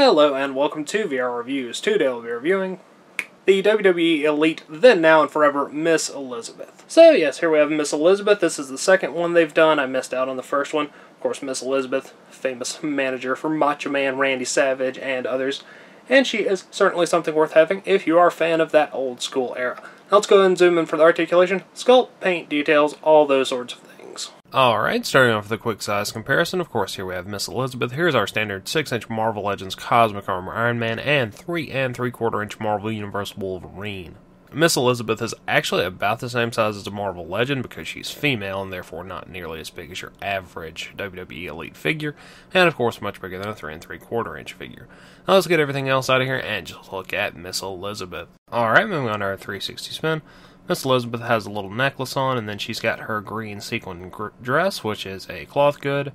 Hello and welcome to VR Reviews. Today we'll be reviewing the WWE Elite Then, Now, and Forever Miss Elizabeth. So yes, here we have Miss Elizabeth. This is the second one they've done. I missed out on the first one. Of course, Miss Elizabeth, famous manager for Macho Man Randy Savage and others. And she is certainly something worth having if you are a fan of that old school era. Now let's go ahead and zoom in for the articulation, sculpt, paint, details, all those sorts of things. Alright, starting off with a quick size comparison. Of course, here we have Miss Elizabeth. Here's our standard 6-inch Marvel Legends Cosmic Armor Iron Man and 3 3/4-inch Marvel Universal Wolverine. Miss Elizabeth is actually about the same size as a Marvel Legend because she's female and therefore not nearly as big as your average WWE Elite figure, and of course much bigger than a 3 3/4-inch figure. Now let's get everything else out of here and just look at Miss Elizabeth. Alright, moving on to our 360 spin. Miss Elizabeth has a little necklace on, and then she's got her green sequin dress, which is a cloth good.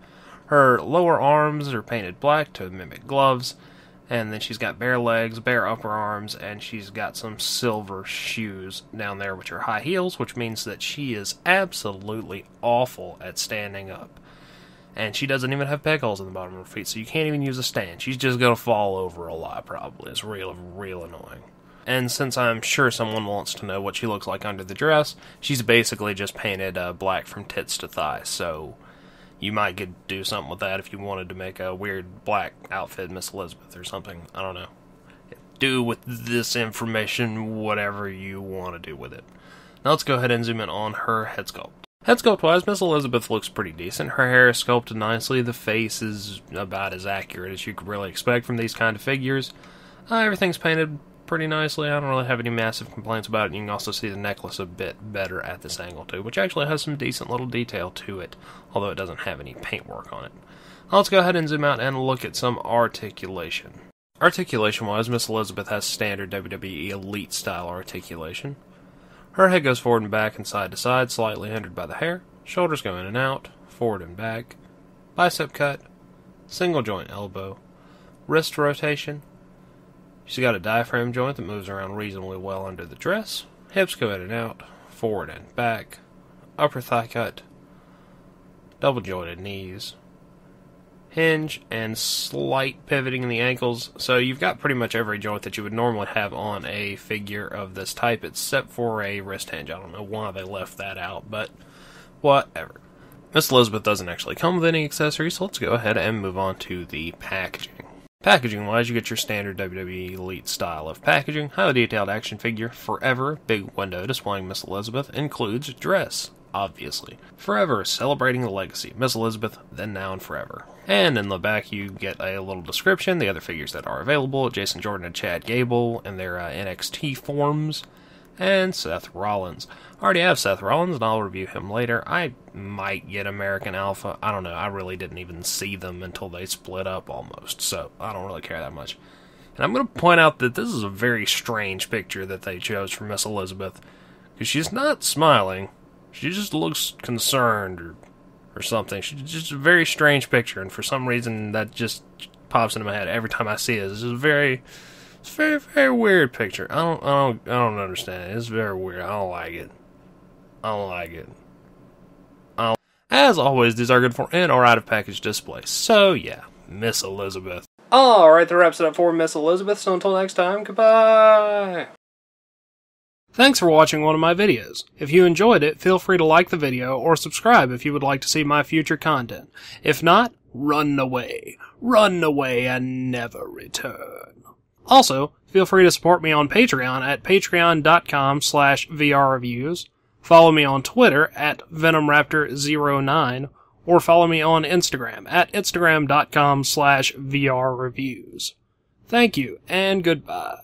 Her lower arms are painted black to mimic gloves, and then she's got bare legs, bare upper arms, and she's got some silver shoes down there, which are high heels, which means that she is absolutely awful at standing up. And she doesn't even have peg holes in the bottom of her feet, so you can't even use a stand. She's just going to fall over a lot, probably. It's real annoying. And since I'm sure someone wants to know what she looks like under the dress, she's basically just painted black from tits to thighs, so you might get do something with that if you wanted to make a weird black outfit Miss Elizabeth or something. I don't know. Do with this information whatever you want to do with it. Now let's go ahead and zoom in on her head sculpt. Head sculpt-wise, Miss Elizabeth looks pretty decent. Her hair is sculpted nicely. The face is about as accurate as you could really expect from these kind of figures. Everything's painted pretty nicely. I don't really have any massive complaints about it. You can also see the necklace a bit better at this angle too, which actually has some decent little detail to it, although it doesn't have any paintwork on it. Now let's go ahead and zoom out and look at some articulation. Articulation-wise, Miss Elizabeth has standard WWE Elite style articulation. Her head goes forward and back and side to side, slightly hindered by the hair. Shoulders go in and out, forward and back. Bicep cut, single joint elbow, wrist rotation. She's got a diaphragm joint that moves around reasonably well under the dress. Hips go in and out, forward and back. Upper thigh cut. Double jointed knees. Hinge and slight pivoting in the ankles. So you've got pretty much every joint that you would normally have on a figure of this type except for a wrist hinge. I don't know why they left that out, but whatever. Miss Elizabeth doesn't actually come with any accessories, so let's go ahead and move on to the packaging. Packaging-wise, you get your standard WWE Elite style of packaging. Highly detailed action figure, Forever, big window displaying Miss Elizabeth, includes dress, obviously. Forever, celebrating the legacy. Miss Elizabeth, then, now, and forever. And in the back, you get a little description, the other figures that are available, Jason Jordan and Chad Gable in their NXT forms, and Seth Rollins. I already have Seth Rollins, and I'll review him later. I might get American Alpha. I don't know. I really didn't even see them until they split up almost, so I don't really care that much. And I'm going to point out that this is a very strange picture that they chose for Miss Elizabeth, because she's not smiling. She just looks concerned or something. She's just a very strange picture, and for some reason that just pops into my head every time I see it. It's a very weird picture. I don't understand it. It's very weird. I don't like it. As always, these are good for in or out of package display. So yeah, Miss Elizabeth. Alright, that wraps it up for Miss Elizabeth. So until next time, goodbye. Thanks for watching one of my videos. If you enjoyed it, feel free to like the video or subscribe if you would like to see my future content. If not, run away. Run away and never return. Also, feel free to support me on Patreon at patreon.com/vrreviews. Follow me on Twitter at VenomRaptor09, or follow me on Instagram at instagram.com/vrreviews. Thank you, and goodbye.